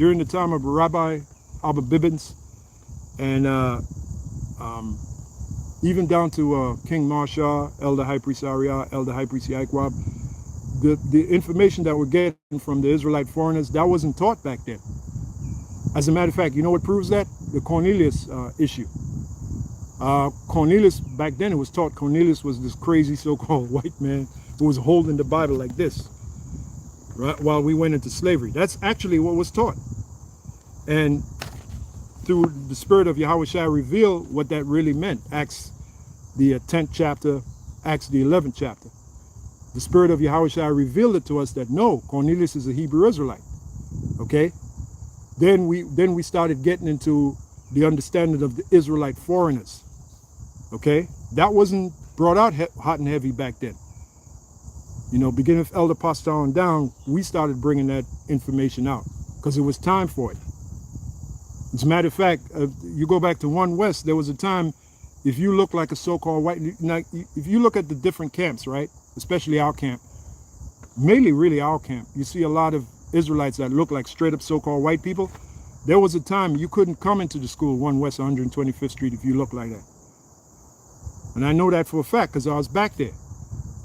during the time of Rabbi Abba Bibbins, and even down to King Marsha, Elder High Priest Ariah, Elder High Priest Yaquab, the information that we're getting from the Israelite foreigners, that wasn't taught back then. As a matter of fact, you know what proves that? The Cornelius issue. Cornelius, back then it was taught Cornelius was this crazy so-called white man who was holding the Bible like this, right, while we went into slavery. That's actually what was taught. And through the Spirit of Yahweh Shai reveal what that really meant. Acts the 10th chapter, Acts the 11th chapter. The Spirit of Yahweh Shai revealed it to us that no, Cornelius is a Hebrew Israelite. Okay? Then we started getting into the understanding of the Israelite foreigners. Okay? That wasn't brought out hot and heavy back then. You know, beginning with Elder Pastor on down, we started bringing that information out because it was time for it. As a matter of fact, you go back to 1 West, there was a time, if you look like a so-called white, if you look at the different camps, right, especially our camp, mainly really our camp, you see a lot of Israelites that look like straight up so-called white people. There was a time you couldn't come into the school 1 West 125th Street if you look like that. And I know that for a fact because I was back there.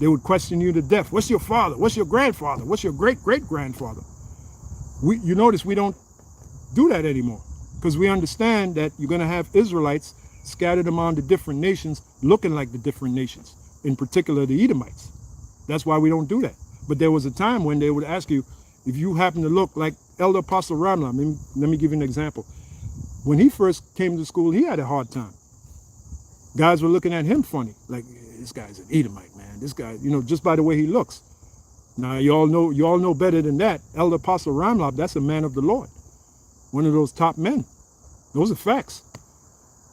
They would question you to death. What's your father? What's your grandfather? What's your great-great-grandfather? You notice we don't do that anymore because we understand that you're going to have Israelites scattered among the different nations looking like the different nations, in particular the Edomites. That's why we don't do that. But there was a time when they would ask you, if you happen to look like Elder Apostle Ramla, let me give you an example. When he first came to school, he had a hard time. Guys were looking at him funny, like, this guy's an Edomite, man. This guy, you know, just by the way he looks. Now, you all know better than that. Elder Apostle Ramla, that's a man of the Lord. One of those top men. Those are facts.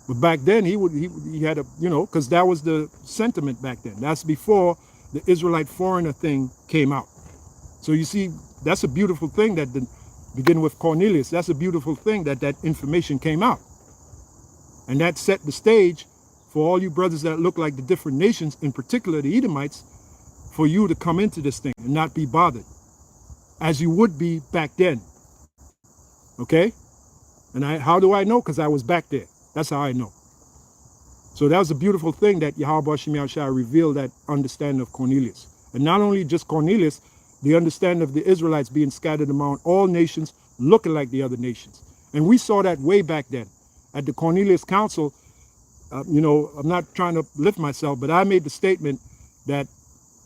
But back then, he had a, you know, because that was the sentiment back then. That's before the Israelite foreigner thing came out. So you see, that's a beautiful thing that, beginning with Cornelius, that's a beautiful thing that that information came out. And that set the stage for all you brothers that look like the different nations, in particular the Edomites, for you to come into this thing and not be bothered, as you would be back then. Okay? And how do I know? Because I was back there. That's how I know. So that was a beautiful thing that Yahweh Shem Yahushua revealed, that understanding of Cornelius. And not only just Cornelius, the understanding of the Israelites being scattered among all nations, looking like the other nations. And we saw that way back then. At the Cornelius Council, you know, I'm not trying to lift myself, but I made the statement that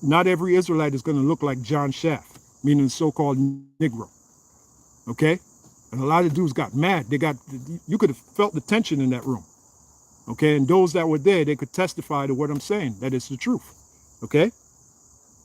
not every Israelite is going to look like John Shaft, meaning the so-called Negro. Okay? And a lot of dudes got mad. You could have felt the tension in that room. Okay? And those that were there, they could testify to what I'm saying, that it's the truth. Okay?